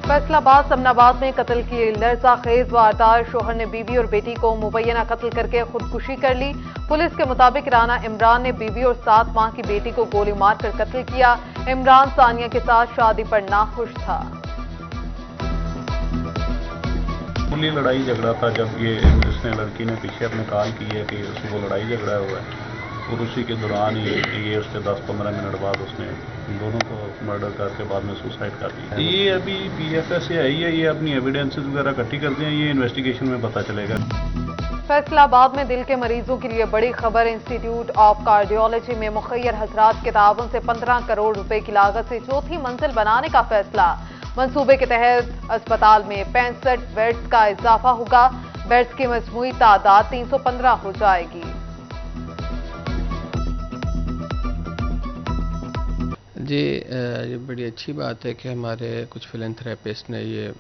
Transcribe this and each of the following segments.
फैसलाबाद समनाबाद में कत्ल की लरज़ाखेज वारदात। शोहर ने बीवी और बेटी को मुबैना कत्ल करके खुदकुशी कर ली। पुलिस के मुताबिक राना इमरान ने बीवी और 7 माह की बेटी को गोली मारकर कत्ल किया। इमरान सानिया के साथ शादी पर नाखुश था। लड़ाई झगड़ा था जब इसने लड़की ने पीछे अपने कॉल की है कि उसको लड़ाई झगड़ा हुआ है और उसी के दौरान ये उसके 10-15 मिनट बाद उसने इन दोनों को मर्डर करके बाद में सुसाइड कर दिया। ये अभी PFS से आई है, ये अपनी एविडेंसेस वगैरह इकट्ठी करते हैं, ये इन्वेस्टिगेशन में पता चलेगा। फैसलाबाद में दिल के मरीजों के लिए बड़ी खबर। इंस्टीट्यूट ऑफ कार्डियोलॉजी में मुखय्यर हजरात के ताउन से 15 करोड़ रुपए की लागत से चौथी मंजिल बनाने का फैसला। मंसूबे के तहत अस्पताल में 65 बेड्स का इजाफा होगा। बेड्स की मजमूई तादाद 315 हो जाएगी। जी, ये बड़ी अच्छी बात है कि हमारे कुछ फिलैंथ्रेपिस्ट ने ये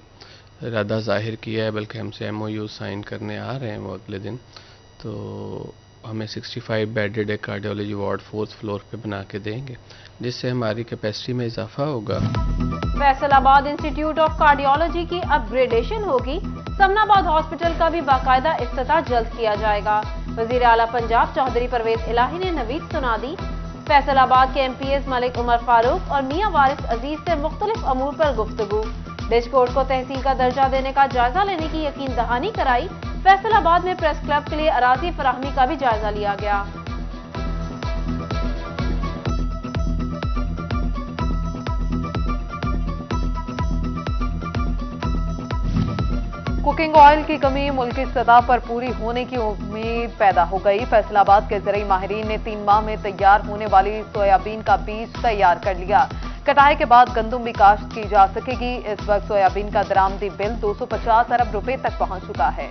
इरादा जाहिर किया है, बल्कि हमसे MOU साइन करने आ रहे हैं वो अगले दिन। तो हमें 65 बेडेड एक कार्डियोलॉजी वार्ड 4th फ्लोर पे बना के देंगे, जिससे हमारी कैपेसिटी में इजाफा होगा। फैसलाबाद इंस्टीट्यूट ऑफ कार्डियोलॉजी की अपग्रेडेशन होगी। समनाबाद हॉस्पिटल का भी बाकायदा इफ्तिताह जल्द किया जाएगा। वजीर आला पंजाब चौधरी परवेज इलाही ने नवीद सुना दी। फैसलाबाद के MPs मलिक उमर फारूक और मियां वारिस अजीज से मुख्तलिफ अमूर पर गुफ्तगू। डिस्कोर्ट को तहसील का दर्जा देने का जायजा लेने की यकीन दहानी कराई। फैसलाबाद में प्रेस क्लब के लिए अराजी फराहमी का भी जायजा लिया गया। कुकिंग ऑयल की कमी मुल्की सतह पर पूरी होने की उम्मीद पैदा हो गई। फैसलाबाद के ज़राई माहिरीन ने 3 माह में तैयार होने वाली सोयाबीन का बीज तैयार कर लिया। कटाई के बाद गंदम भी काश्त की जा सकेगी। इस वक्त सोयाबीन का दरामदी बिल 250 अरब रुपए तक पहुंच चुका है।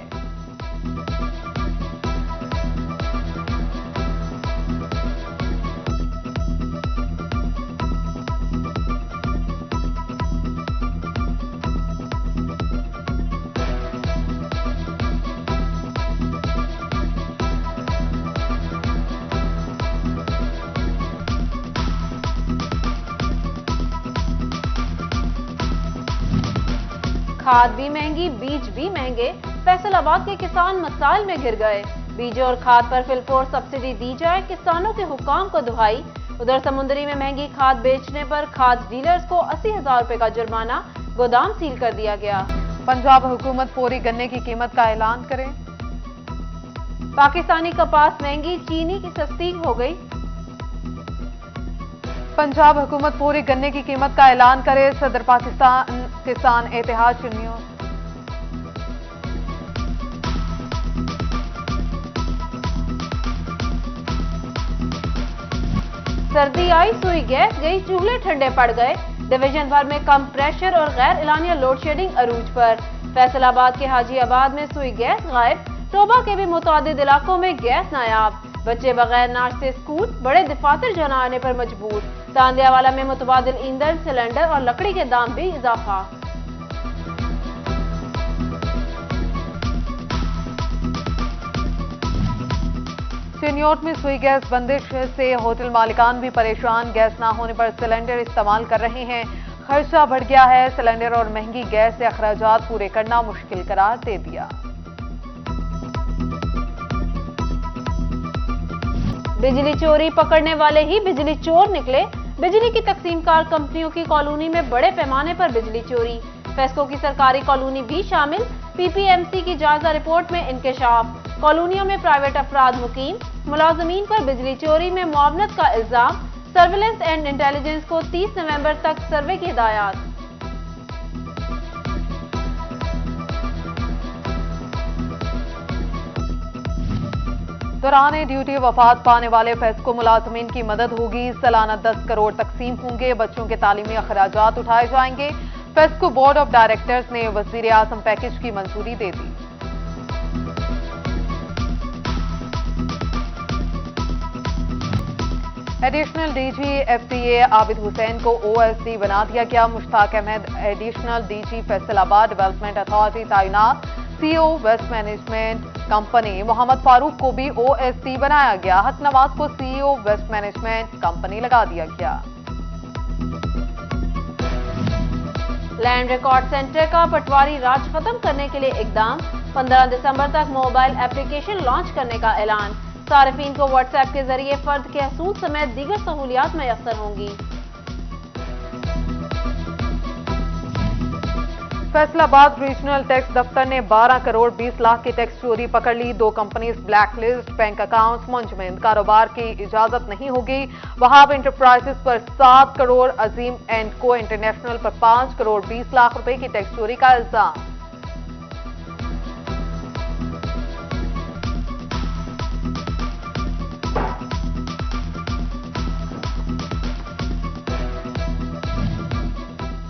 खाद भी महंगी, बीज भी महंगे। फैसलाबाद के किसान मसाइल में घिर गए। बीज और खाद पर फिलफोर सब्सिडी दी जाए, किसानों के हुक्काम को दुहाई। उधर समुंदरी में महंगी खाद बेचने पर खाद डीलर्स को 80,000 रुपए का जुर्माना, गोदाम सील कर दिया गया। पंजाब हुकूमत फौरी गन्ने की कीमत का ऐलान करे। पाकिस्तानी कपास महंगी, चीनी की सस्ती हो गई। पंजाब हुकूमत फौरी गन्ने की कीमत का ऐलान करे। सदर पाकिस्तान किसान इत्तेहाद चुनियों। सर्दी आई, सुई गैस गई, चूल्हे ठंडे पड़ गए। डिवीजन भर में कम प्रेशर और गैर एलानिया लोड शेडिंग अरूज पर। फैसलाबाद के हाजी आबाद में सुई गैस गायब। टोबा के भी मुतादिद इलाकों में गैस नायाब। बच्चे बगैर नाश्ते स्कूल, बड़े दफातर जाना आने पर मजबूर। तांदियावाला में मुतबादिल ईंधन, सिलेंडर और लकड़ी के दाम भी इजाफा। चिन्योट में सुई गैस बंदिश से होटल मालिकान भी परेशान। गैस ना होने पर सिलेंडर इस्तेमाल कर रहे हैं। खर्चा बढ़ गया है। सिलेंडर और महंगी गैस से अखराजात पूरे करना मुश्किल करार दे दिया। बिजली चोरी पकड़ने वाले ही बिजली चोर निकले। बिजली की तकसीमकार कंपनियों की कॉलोनी में बड़े पैमाने पर बिजली चोरी। फेस्को की सरकारी कॉलोनी भी शामिल। PPMC की जायजा रिपोर्ट में इंकशाफ। कॉलोनियों में प्राइवेट अफराद मुकीम। मुलाजमीन पर बिजली चोरी में मुआवनत का इल्जाम। सर्विलेंस एंड इंटेलिजेंस को 30 नवंबर तक सर्वे की हिदायत। दौरान ड्यूटी वफात पाने वाले फेस्को मुलाजमीन की मदद होगी। सालाना 10 करोड़ तकसीम होंगे। बच्चों के तालीमी अखराजात उठाए जाएंगे। फेस्को बोर्ड ऑफ डायरेक्टर्स ने वजीर आजम पैकेज की मंजूरी दे दी। Additional DG FTA Abid Hussain को OSD बना दिया गया। Mushtaq Ahmed additional DG Faisalabad development authority तैनात। CEO waste management company Mohammad Farooq को भी OSD बनाया गया। हक नवाज को CEO वेस्ट मैनेजमेंट कंपनी लगा दिया गया। लैंड रिकॉर्ड सेंटर का पटवारी राज खत्म करने के लिए इकदाम। 15 दिसंबर तक मोबाइल एप्लीकेशन लॉन्च करने का ऐलान। सार्फिन को व्हाट्सएप के जरिए फर्द के असूल समेत दीगर सहूलियात मैसर होंगी। फैसलाबाद रीजनल टैक्स दफ्तर ने 12 करोड़ 20 लाख की टैक्स चोरी पकड़ ली। 2 कंपनीज ब्लैकलिस्ट, बैंक अकाउंट्स मुंजमद, कारोबार की इजाजत नहीं होगी। वहाब इंटरप्राइजेस पर 7 करोड़, अजीम एंड को इंटरनेशनल पर 5 करोड़ 20 लाख रुपए की टैक्स चोरी का इल्जाम।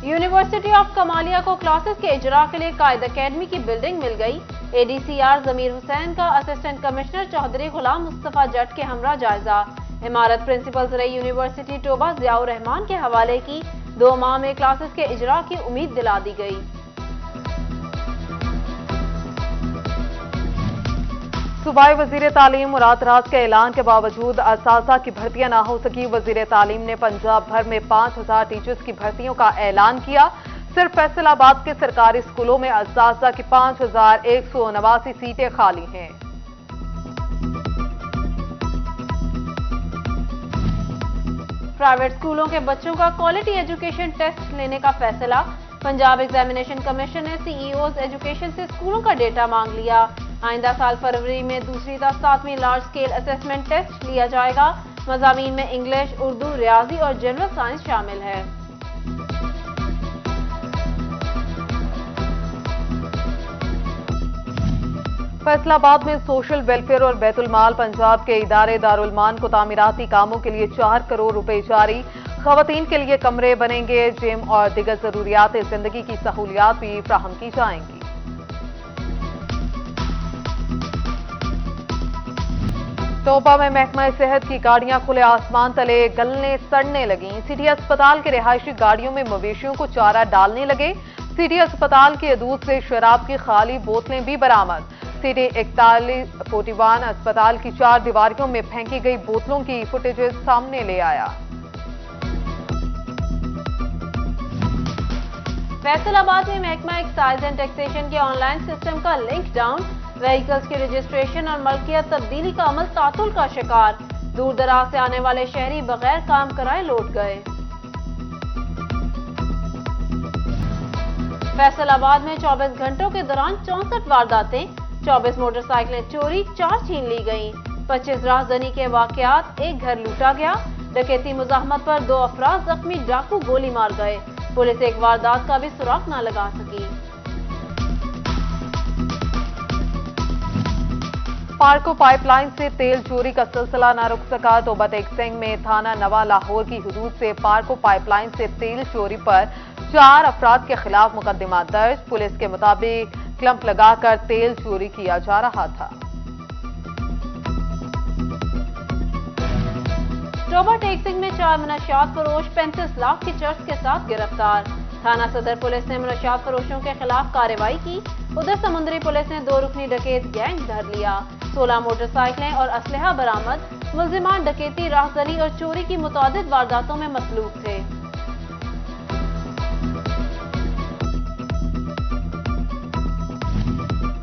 यूनिवर्सिटी ऑफ कमालिया को क्लासेस के इजरा के लिए कायद अकेडमी की बिल्डिंग मिल गई। एडीसीआर जमीर हुसैन का असिस्टेंट कमिश्नर चौधरी गुलाम मुस्तफा जट के हमरा जायजा। इमारत प्रिंसिपल रही यूनिवर्सिटी टोबा जियाउर रहमान के हवाले की। 2 माह में क्लासेस के इजरा की उम्मीद दिला दी गई। सूबाई वजीर तालीम मुराद राज के ऐलान के बावजूद असासा की भर्तियां ना हो सकी। वजीर तालीम ने पंजाब भर में 5000 टीचर्स की भर्तियों का ऐलान किया। सिर्फ फैसलाबाद के सरकारी स्कूलों में असासा की 5189 सीटें खाली हैं। प्राइवेट स्कूलों के बच्चों का क्वालिटी एजुकेशन टेस्ट लेने का फैसला। पंजाब एग्जामिनेशन कमीशन ने सीईओज एजुकेशन से स्कूलों का डेटा मांग लिया। आइंदा साल फरवरी में 2वीं से 7वीं लार्ज स्केल असेसमेंट टेस्ट लिया जाएगा। मज़ामीन में इंग्लिश, उर्दू, रियाजी और जनरल साइंस शामिल है। फैसलाबाद में सोशल वेलफेयर और बैतुल माल पंजाब के इदारे दारुल मान को तामीराती कामों के लिए 4 करोड़ रुपए जारी। खवातीन के लिए कमरे बनेंगे। जिम और दिगर जरूरियात जिंदगी की सहूलियात भी फ्राहम की जाएंगी। टोपा में महकमा सेहत की गाड़ियां खुले आसमान तले गलने सड़ने लगीं। सिटी अस्पताल के रिहायशी गाड़ियों में मवेशियों को चारा डालने लगे। सिटी अस्पताल के दूध से शराब की खाली बोतलें भी बरामद। सिटी 4141 अस्पताल की 4 दीवारियों में फेंकी गई बोतलों की फुटेजेस सामने ले आया। फैसलाबाद में महकमा एक्साइज एंड टैक्सेशन के ऑनलाइन सिस्टम का लिंक डाउन। व्हीकल्स की रजिस्ट्रेशन और मलकियत तब्दीली का अमल तातुल का शिकार। दूर दराज से आने वाले शहरी बगैर काम कराए लौट गए। फैसलाबाद में 24 घंटों के दौरान 64 वारदातें, 24 मोटरसाइकिलें चोरी, 4 छीन ली गईं। 25 राहजनी के वाकयात, 1 घर लूटा गया। डकैती मुजाहमत पर 2 अफराद जख्मी, डाकू गोली मार गए। पुलिस एक वारदात का भी सुराग न लगा सकी। पार्को पाइपलाइन से तेल चोरी का सिलसिला न रुक सका। तोबा टेकसिंग में थाना नवा लाहौर की हुदूद से पार्को पाइपलाइन से तेल चोरी पर 4 अफराद के खिलाफ मुकदमा दर्ज। पुलिस के मुताबिक क्लंप लगाकर तेल चोरी किया जा रहा था। टोबा टेकसिंग में 4 मनशियात फरोश 35 लाख की चर्च के साथ गिरफ्तार। थाना सदर पुलिस ने मनशियात फरोशों के खिलाफ कार्रवाई की। उधर समुद्री पुलिस ने 2 रुकनी डकैत गैंग धर लिया। 16 मोटरसाइकिलें और असलहा बरामद। मुल्जिमान डकैती, राहजनी और चोरी की मुतादिद वारदातों में मतलूब थे।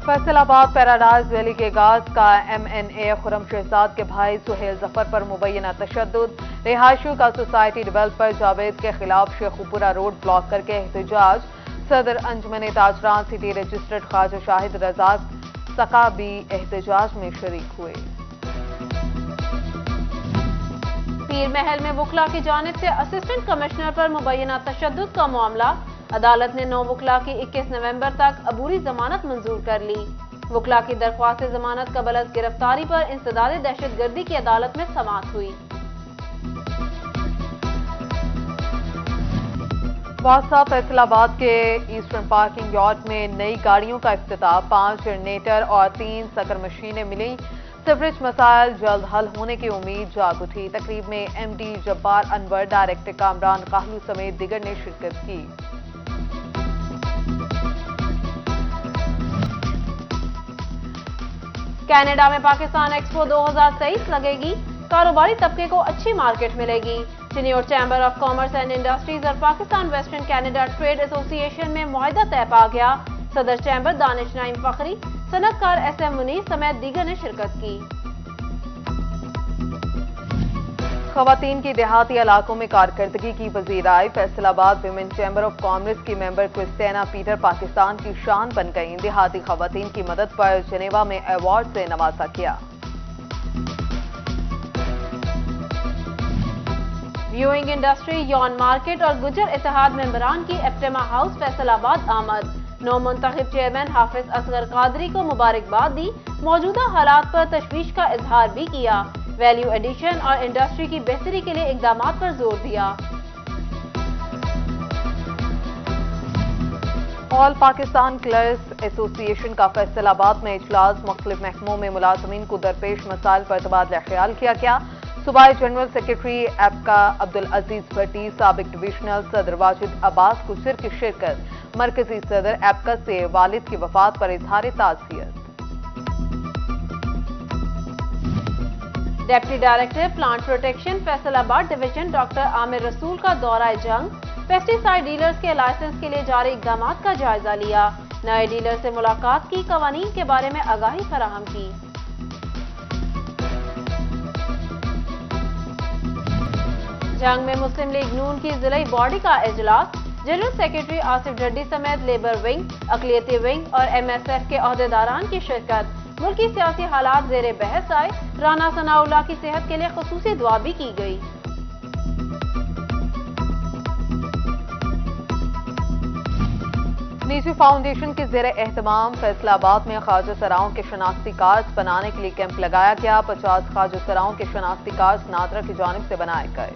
फैसलाबाद पैराडाइज वैली के गाज का MNA खुरम शहजाद के भाई सुहेल जफर पर मुबैना तशद्दुद। रिहायशियों का सोसाइटी डेवलपर जावेद के खिलाफ शेखुपुरा रोड ब्लॉक करके एहतजाज। सदर अंजुमन ताजरान सिटी रजिस्टर्ड ख्वाजा शाहिद रजाक सका भी एहतजाज में शरीक हुए। पीर महल में वकला की जानिब से असिस्टेंट कमिश्नर पर मुबैना तशद्दुद का मामला। अदालत ने 9 वकला की 21 नवंबर तक अबूरी जमानत मंजूर कर ली। वकला की दरख्वास्त जमानत कबल अज गिरफ्तारी पर इंसदाद दहशतगर्दी की अदालत में समाअत हुई। वासा फैसलाबाद के ईस्टर्न पार्किंग यार्ड में नई गाड़ियों का इफ्तिताह। 5 जनरेटर और 3 सकर मशीनें मिली। सीवरेज मसाइल जल्द हल होने की उम्मीद जाग उठी। तकरीब में MD जब्बार अनवर, डायरेक्टर कामरान काहलू समेत दिगर ने शिरकत की। कनाडा में पाकिस्तान एक्सपो 2023 लगेगी। कारोबारी तबके को अच्छी मार्केट मिलेगी। Chiniot chamber of commerce and industries और Pakistan western Canada trade association में मुआहदा तय पा गया। सदर चैम्बर दानिश नाइम फखरी, सनतकार SM मुनीर समेत दीगर ने शिरकत की। खवातीन की देहाती इलाकों में कारकर्दगी की वजीर आए। Faisalabad women chamber of commerce की मेंबर क्रिस्टियाना पीटर पाकिस्तान की शान बन गईं। देहाती खवातीन की मदद पर जनेवा में अवार्ड से नवाजा किया। व्यूइंग इंडस्ट्री, यौन मार्केट और गुजर इत्तेहाद मेंबरान की एप्टेमा हाउस फैसलाबाद आमद। नौ मुंतखब चेयरमैन हाफिज असगर कादरी को मुबारकबाद दी। मौजूदा हालात पर तशवीश का इजहार भी किया। वैल्यू एडिशन और इंडस्ट्री की बेहतरी के लिए इकदामात पर जोर दिया। ऑल पाकिस्तान क्लर्क्स एसोसिएशन का फैसलाबाद में इजलास। मुख्तलिफ महकमों में मुलाजमीन को दरपेश मसाइल पर तबादला ख्याल किया गया। सूबाई जनरल सेक्रेटरी एपका अब्दुल अजीज भट्टी, साबिक डिविजनल सदर वाजिद अब्बास गुजर की शिरकत। मरकजी सदर एपका से वालिद की वफात पर इजहार ताज़ियत। Deputy director plant protection Faisalabad division doctor Aamir Rasool का दौरा जंग। पेस्टिसाइड डीलर्स के लाइसेंस के लिए जारी इकदामात का जायजा लिया। नए डीलर से मुलाकात की, कवानीन के बारे में आगाही फराहम की। जंग में मुस्लिम लीग नून की जिलाई बॉडी का इजलास। जनरल सेक्रेटरी आसिफ डड्डी समेत लेबर विंग, अकलियती विंग और MSF के अहदेदारान की शिरकत। मुल्की सियासी हालात ज़ेरे बहस आए। राना सनाउल्लाह की सेहत के लिए खुसूसी दुआ भी की गई। निजी फाउंडेशन के ज़ेरे एहतमाम फैसलाबाद में ख्वाजा सराओं के शनाख्ती कार्ड्स बनाने के लिए कैंप लगाया गया। 50 ख्वाजा सराओं के शनाख्ती कार्ड्स नादरा की जानिब से बनाए गए।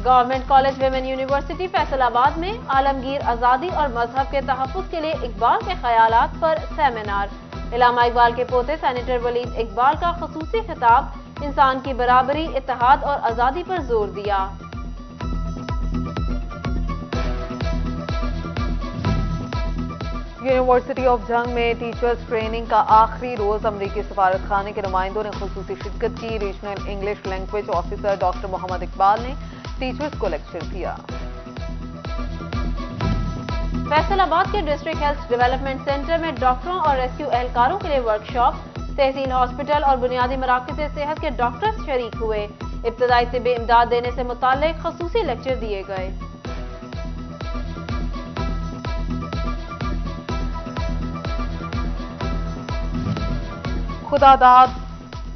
Government college women university Faisalabad में आलमगीर आज़ादी और मजहब के तहफ़्फ़ुज़ के लिए इकबाल के ख्यालात पर सेमिनार। इलामा इकबाल के पोते सेनेटर वलीद इकबाल का खुसूसी खिताब। इंसान की बराबरी, इत्तेहाद और आज़ादी पर जोर दिया। यूनिवर्सिटी ऑफ जंग में टीचर्स ट्रेनिंग का आखिरी रोज अमरीकी सफारत खाने के नुमाइंदों ने खुसूसी शिरकत की। Regional English language officer doctor Mohammad Iqbal ने टीचर्स को लेक्चर दिया। फैसलाबाद के डिस्ट्रिक्ट हेल्थ डेवलपमेंट सेंटर में डॉक्टरों और रेस्क्यू एहलकारों के लिए वर्कशॉप। तहसील हॉस्पिटल और बुनियादी मराकज़ सेहत के डॉक्टर्स शरीक हुए। इब्तदाई तिब्बी इमदाद देने से मुताल्लिक खुसूसी लेक्चर दिए गए। खुदादाद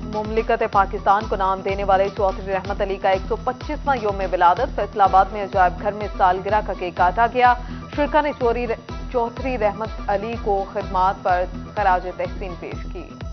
मुमलिकत पाकिस्तान को नाम देने वाले चौधरी रहमत अली का 125वां यौम विलादत। फैसलाबाद में अजायब घर में सालगिरह का केक काटा गया। शुरा ने चौधरी रहमत अली को खिदमात पर खराज तहसीन पेश की।